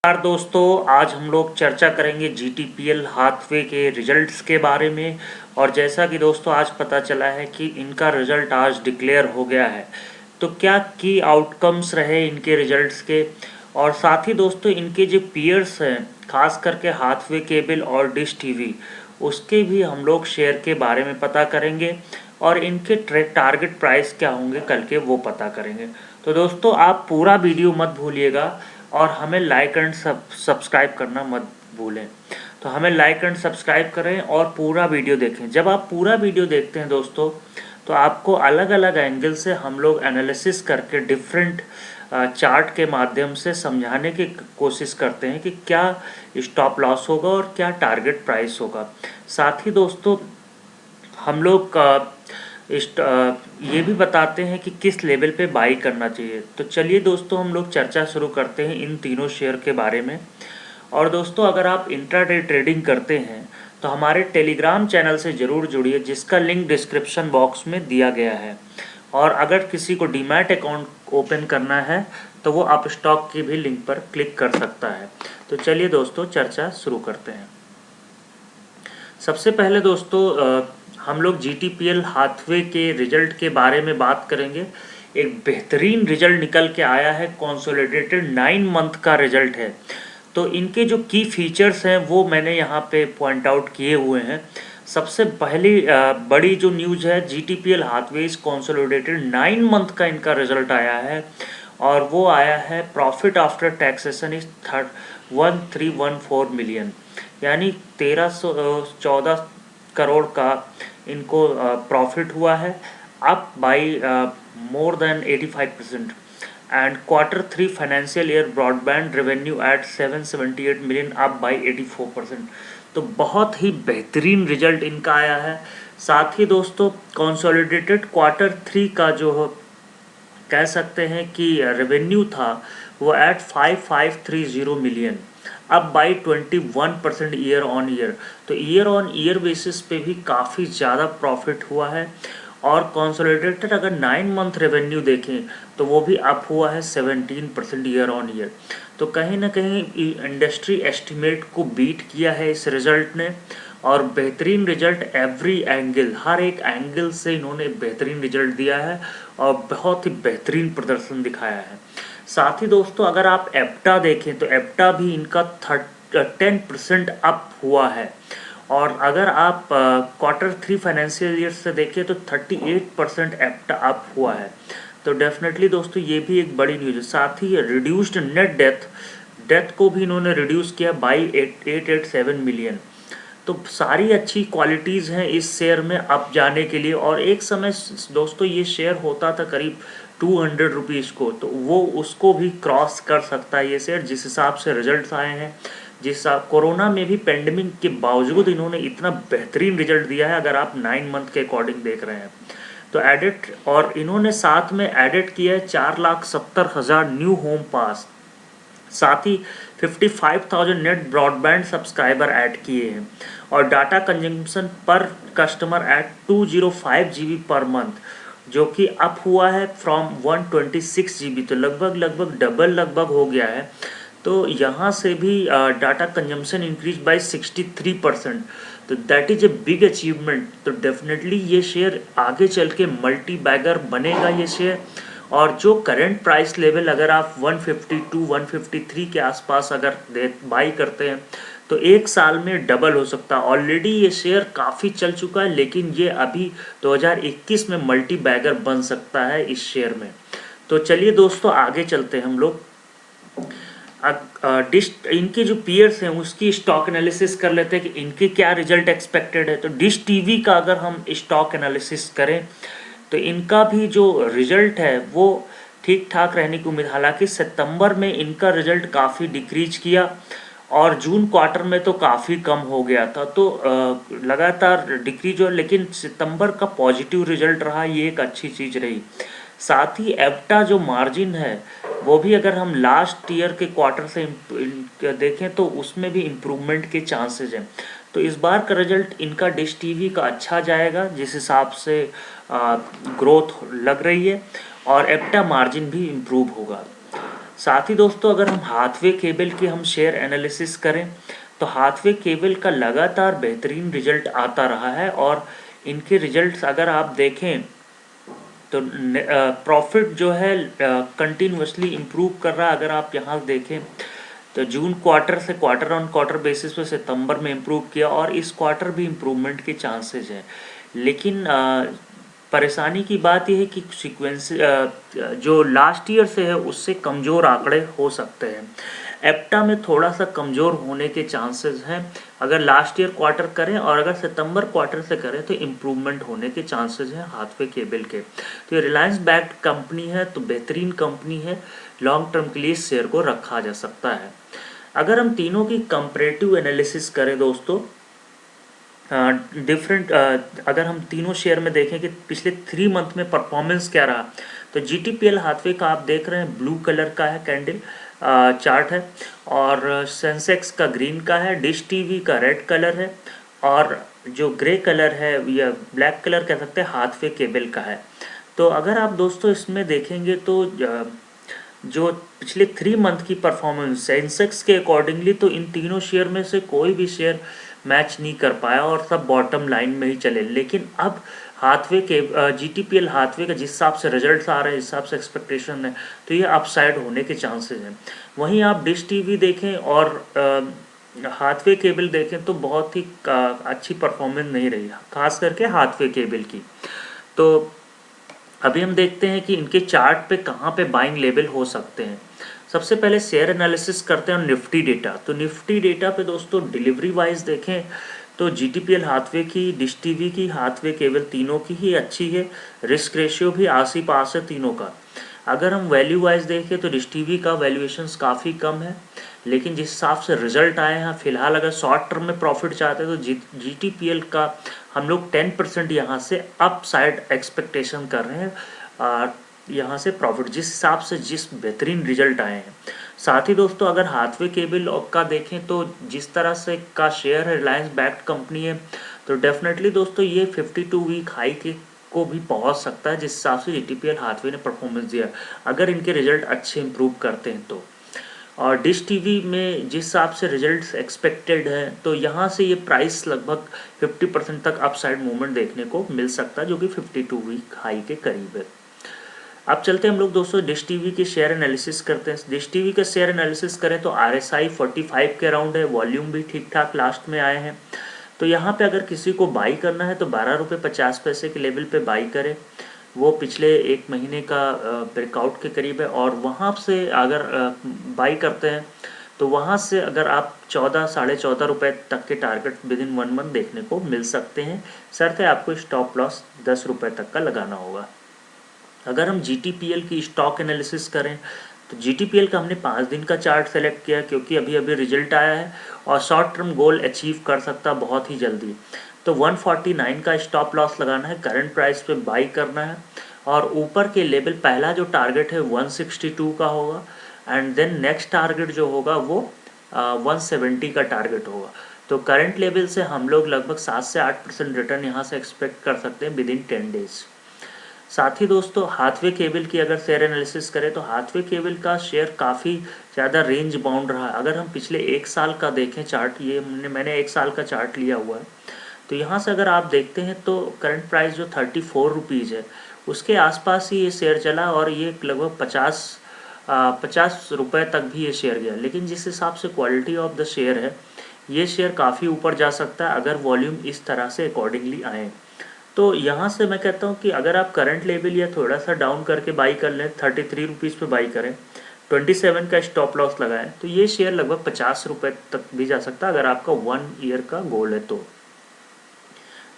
नमस्कार दोस्तों, आज हम लोग चर्चा करेंगे जीटीपीएल हाथवे के रिजल्ट्स के बारे में। और जैसा कि दोस्तों आज पता चला है कि इनका रिजल्ट आज डिक्लेयर हो गया है, तो क्या की आउटकम्स रहे इनके रिजल्ट्स के। और साथ ही दोस्तों इनके जो पीयर्स हैं, खास करके हाथवे केबल और डिश टीवी, उसके भी हम लोग शेयर के बारे में पता करेंगे और इनके टारगेट प्राइस क्या होंगे कल के, वो पता करेंगे। तो दोस्तों आप पूरा वीडियो मत भूलिएगा और हमें लाइक एंड सब्सक्राइब करना मत भूलें। तो हमें लाइक एंड सब्सक्राइब करें और पूरा वीडियो देखें। जब आप पूरा वीडियो देखते हैं दोस्तों, तो आपको अलग अलग एंगल से हम लोग एनालिसिस करके डिफरेंट चार्ट के माध्यम से समझाने की कोशिश करते हैं कि क्या स्टॉप लॉस होगा और क्या टारगेट प्राइस होगा। साथ ही दोस्तों हम लोग ये भी बताते हैं कि किस लेवल पे बाई करना चाहिए। तो चलिए दोस्तों हम लोग चर्चा शुरू करते हैं इन तीनों शेयर के बारे में। और दोस्तों अगर आप इंट्राडे ट्रेडिंग करते हैं तो हमारे टेलीग्राम चैनल से ज़रूर जुड़िए, जिसका लिंक डिस्क्रिप्शन बॉक्स में दिया गया है। और अगर किसी को डीमैट अकाउंट ओपन करना है तो वो अप स्टॉक की भी लिंक पर क्लिक कर सकता है। तो चलिए दोस्तों चर्चा शुरू करते हैं। सबसे पहले दोस्तों हम लोग जीटीपीएल हाथवे के रिजल्ट के बारे में बात करेंगे। एक बेहतरीन रिजल्ट निकल के आया है, कंसोलिडेटेड 9 मंथ का रिजल्ट है। तो इनके जो की फीचर्स हैं वो मैंने यहाँ पे पॉइंट आउट किए हुए हैं। सबसे पहली बड़ी जो न्यूज़ है, जीटीपीएल हाथवे कंसोलिडेटेड 9 मंथ का इनका रिजल्ट आया है और वो आया है profit after taxation is 1314 million, यानी 1314 करोड़ का इनको प्रॉफिट हुआ है, up by more than 85%। And Q3 financial year broadband revenue at 778 million, up by 84%। तो बहुत ही बेहतरीन रिजल्ट इनका आया है। साथ ही दोस्तों कंसोलिडेटेड Q3 का जो कह सकते हैं कि रेवेन्यू था वो एट 5530 मिलियन, अब बाई 21% ईयर ऑन ईयर। तो ईयर ऑन ईयर बेसिस पे भी काफ़ी ज़्यादा प्रॉफिट हुआ है। और कंसोलिडेटेड अगर 9 मंथ रेवेन्यू देखें तो वो भी अप हुआ है 17% ईयर ऑन ईयर। तो कहीं ना कहीं इंडस्ट्री एस्टिमेट को बीट किया है इस रिज़ल्ट ने। और बेहतरीन रिजल्ट एवरी एंगल, हर एक एंगल से इन्होंने बेहतरीन रिजल्ट दिया है और बहुत ही बेहतरीन प्रदर्शन दिखाया है। साथ ही दोस्तों अगर आप एप्टा देखें तो एप्टा भी इनका 10% अप हुआ है। और अगर आप Q3 फाइनेंशियल ईयर से देखें तो 38% एप्टा अप हुआ है। तो डेफिनेटली दोस्तों ये भी एक बड़ी न्यूज़ है। साथ ही रिड्यूस्ड नेट डेथ को भी इन्होंने रिड्यूस किया बाई 887 मिलियन। तो सारी अच्छी क्वालिटीज़ हैं इस शेयर में अप जाने के लिए। और एक समय दोस्तों ये शेयर होता था करीब 200 रुपीज़ को, तो वो उसको भी क्रॉस कर सकता है ये शेयर, जिस हिसाब से रिजल्ट्स आए हैं। जिस कोरोना में भी पेंडेमिक के बावजूद इन्होंने इतना बेहतरीन रिजल्ट दिया है, अगर आप 9 मंथ के अकॉर्डिंग देख रहे हैं तो एडिट। और इन्होंने साथ में एडिट किया है 4,70,000 न्यू होम पास, साथ ही 55,000 नेट ब्रॉडबैंड सब्सक्राइबर ऐड किए हैं। और डाटा कंजम्पशन पर customer at 205 GB per month, जो कि अप हुआ है फ्रॉम 126 GB। तो लगभग डबल हो गया है। तो यहाँ से भी डाटा कंजम्पशन इंक्रीज बाय 63%। तो that is a big achievement. तो डेफिनेटली ये शेयर आगे चल के मल्टी बैगर बनेगा ये शेयर। और जो करंट प्राइस लेवल अगर आप 152 153 के आसपास अगर बाई करते हैं तो एक साल में डबल हो सकता है। ऑलरेडी ये शेयर काफ़ी चल चुका है, लेकिन ये अभी 2021 में मल्टी बैगर बन सकता है इस शेयर में। तो चलिए दोस्तों आगे चलते हैं हम लोग। डिश इनके जो पीयर्स हैं उसकी स्टॉक एनालिसिस कर लेते हैं कि इनके क्या रिजल्ट एक्सपेक्टेड है। तो डिश टीवी का अगर हम स्टॉक एनालिसिस करें तो इनका भी जो रिजल्ट है वो ठीक ठाक रहने की उम्मीद। हालांकि सितंबर में इनका रिजल्ट काफ़ी डिक्रीज किया और जून क्वार्टर में तो काफ़ी कम हो गया था। तो लगातार डिक्रीज हो, लेकिन सितंबर का पॉजिटिव रिजल्ट रहा, ये एक अच्छी चीज़ रही। साथ ही एप्टा जो मार्जिन है वो भी अगर हम लास्ट ईयर के क्वार्टर से देखें तो उसमें भी इम्प्रूवमेंट के चांसेस हैं। तो इस बार का रिजल्ट इनका डिश टीवी का अच्छा जाएगा, जिस हिसाब से ग्रोथ लग रही है, और एप्टा मार्जिन भी इम्प्रूव होगा। साथ ही दोस्तों अगर हम हाथवे केबल की हम शेयर एनालिसिस करें तो हाथवे केबल का लगातार बेहतरीन रिजल्ट आता रहा है और इनके रिजल्ट्स अगर आप देखें तो प्रॉफिट जो है कंटिन्यूसली इम्प्रूव कर रहा है। अगर आप यहाँ देखें तो जून क्वार्टर से क्वार्टर ऑन क्वार्टर बेसिस पे सितंबर में इम्प्रूव किया और इस क्वार्टर भी इम्प्रूवमेंट के चांसेस हैं। लेकिन परेशानी की बात यह है कि सीक्वेंस जो लास्ट ईयर से है उससे कमज़ोर आंकड़े हो सकते हैं। एप्टा में थोड़ा सा कमज़ोर होने के चांसेस हैं। अगर लास्ट ईयर क्वार्टर करें और अगर सितंबर क्वार्टर से करें तो इम्प्रूवमेंट होने के चांसेस हैं हाथवे केबल के। तो ये रिलायंस बैक्ड कंपनी है, तो बेहतरीन कंपनी है, लॉन्ग टर्म के लिए इस शेयर को रखा जा सकता है। अगर हम तीनों की कंपैरेटिव एनालिसिस करें दोस्तों, अगर हम तीनों शेयर में देखें कि पिछले 3 मंथ में परफॉर्मेंस क्या रहा, तो जीटीपीएल हाथवे का आप देख रहे हैं ब्लू कलर का है कैंडल चार्ट है और सेंसेक्स का ग्रीन का है, डिश टीवी का रेड कलर है और जो ग्रे कलर है या ब्लैक कलर कह सकते हैं हाथवे केबल का है। तो अगर आप दोस्तों इसमें देखेंगे तो जो पिछले 3 मंथ की परफॉर्मेंस सेंसेक्स के अकॉर्डिंगली, तो इन तीनों शेयर में से कोई भी शेयर मैच नहीं कर पाया और सब बॉटम लाइन में ही चले। लेकिन अब हाथवे के जीटीपीएल हाथवे का जिस हिसाब से रिजल्ट्स आ रहे हैं, जिस हिसाब से एक्सपेक्टेशन है, तो ये अपसाइड होने के चांसेस हैं। वहीं आप डिश टीवी देखें और हाथवे केबल देखें तो बहुत ही अच्छी परफॉर्मेंस नहीं रही, खास करके हाथवे केबल की। तो अभी हम देखते हैं कि इनके चार्ट पे कहाँ पे बाइंग लेवल हो सकते हैं। सबसे पहले शेयर एनालिसिस करते हैं निफ्टी डेटा। तो निफ्टी डेटा पे दोस्तों डिलीवरी वाइज देखें तो जीटीपीएल हाथवे की, डिश टीवी की, हाथवे केवल तीनों की ही अच्छी है। रिस्क रेशियो भी आस ही पास है तीनों का। अगर हम वैल्यू वाइज देखें तो डिश टीवी का वैल्यूएशंस काफ़ी कम है, लेकिन जिस हिसाब से रिजल्ट आए हैं फिलहाल अगर शॉर्ट टर्म में प्रॉफिट चाहते हैं तो जीटीपीएल का हम लोग 10% यहाँ से अप साइड एक्सपेक्टेशन कर रहे हैं यहाँ से प्रॉफिट, जिस हिसाब से जिस बेहतरीन रिजल्ट आए हैं। साथ ही दोस्तों अगर हाथवे केबल का देखें तो जिस तरह से का शेयर है, रिलायंस बैक्ड कंपनी है, तो डेफिनेटली दोस्तों ये 52 वीक हाई के को भी पहुंच सकता है जिस हिसाब से जीटीपीएल हाथवे ने परफॉर्मेंस दिया, अगर इनके रिजल्ट अच्छे इंप्रूव करते हैं तो। और डिश टीवी में जिस हिसाब से रिजल्ट्स एक्सपेक्टेड है तो यहाँ से ये प्राइस लगभग 50% तक अपसाइड मूवमेंट देखने को मिल सकता है, जो कि 52 वीक हाई के करीब है। अब चलते हैं हम लोग दोस्तों डिश टीवी के शेयर एनालिसिस करते हैं। डिश टीवी का शेयर एनालिसिस करें तो RSI 45 के अराउंड है, वॉल्यूम भी ठीक ठाक लास्ट में आए हैं। तो यहाँ पे अगर किसी को बाई करना है तो 12 रुपये 50 पैसे के लेवल पे बाई करें, वो पिछले 1 महीने का ब्रेकआउट के करीब है। और वहाँ से अगर बाई करते हैं तो वहाँ से अगर आप 14 साढ़े 14 रुपये तक के टारगेट विद इन 1 मंथ देखने को मिल सकते हैं। शर्त है आपको स्टॉप लॉस 10 रुपये तक का लगाना होगा। अगर हम जीटीपीएल की स्टॉक एनालिसिस करें तो जीटीपीएल का हमने 5 दिन का चार्ट सेलेक्ट किया क्योंकि अभी अभी रिजल्ट आया है और शॉर्ट टर्म गोल अचीव कर सकता बहुत ही जल्दी। तो 149 का स्टॉप लॉस लगाना है, करंट प्राइस पे बाई करना है और ऊपर के लेवल पहला जो टारगेट है 162 का होगा एंड देन नेक्स्ट टारगेट जो होगा वो 170 का टारगेट होगा। तो करंट लेवल से हम लोग लगभग 7 से 8% रिटर्न यहाँ से एक्सपेक्ट कर सकते हैं विद इन 10 डेज। साथ ही दोस्तों हाथवे केबल की अगर शेयर एनालिसिस करें तो हाथवे केबल का शेयर काफ़ी ज़्यादा रेंज बाउंड रहा है। अगर हम पिछले 1 साल का देखें चार्ट, ये मैंने 1 साल का चार्ट लिया हुआ है, तो यहाँ से अगर आप देखते हैं तो करंट प्राइस जो 34 रुपीज़ है उसके आसपास ही ये शेयर चला और ये लगभग 50 रुपये तक भी ये शेयर गया। लेकिन जिस हिसाब से क्वालिटी ऑफ द शेयर है, ये शेयर काफ़ी ऊपर जा सकता है अगर वॉल्यूम इस तरह से अकॉर्डिंगली आए। तो यहाँ से मैं कहता हूँ कि अगर आप करंट लेवल या थोड़ा सा डाउन करके बाई कर लें, 33 रुपीज़ पे बाई करें, 27 का स्टॉप लॉस लगाएं, तो ये शेयर लगभग 50 रुपये तक भी जा सकता है अगर आपका 1 ईयर का गोल है तो।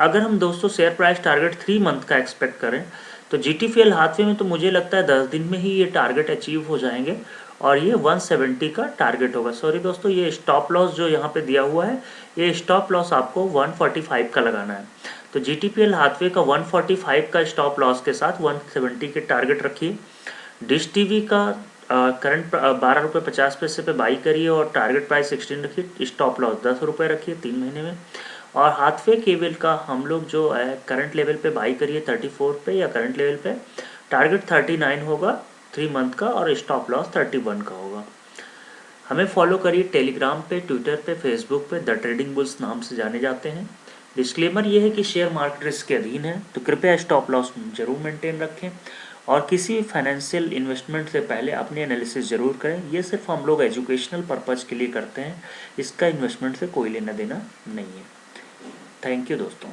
अगर हम दोस्तों शेयर प्राइस टारगेट 3 मंथ का एक्सपेक्ट करें तो जीटीपीएल हाथवे में तो मुझे लगता है 10 दिन में ही ये टारगेट अचीव हो जाएंगे और ये 170 का टारगेट होगा। सॉरी दोस्तों, ये स्टॉप लॉस जो यहाँ पे दिया हुआ है, ये स्टॉप लॉस आपको 145 का लगाना है। तो जीटीपीएल हाथवे का 145 का स्टॉप लॉस के साथ 170 के टारगेट रखिए। डिश टीवी का करंट 12 रुपये 50 पैसे पे बाई करिए और टारगेट प्राइस 16 रखिए, स्टॉप लॉस 10 रुपये रखिए 3 महीने में। और हाथवे केबल का हम लोग जो है करंट लेवल पे बाई करिए 34 पे या करंट लेवल पे, टारगेट 39 होगा 3 मंथ का और स्टॉप लॉस 31 का होगा। हमें फॉलो करिए टेलीग्राम पे, ट्विटर पे, फेसबुक पे, द ट्रेडिंग बुल्स नाम से जाने जाते हैं। डिस्क्लेमर ये है कि शेयर मार्केट रिस्क के अधीन है, तो कृपया स्टॉप लॉस जरूर मेंटेन रखें और किसी भी फाइनेंशियल इन्वेस्टमेंट से पहले अपनी एनालिसिस ज़रूर करें। ये सिर्फ हम लोग एजुकेशनल पर्पज़ के लिए करते हैं, इसका इन्वेस्टमेंट से कोई लेना देना नहीं है। थैंक यू दोस्तों।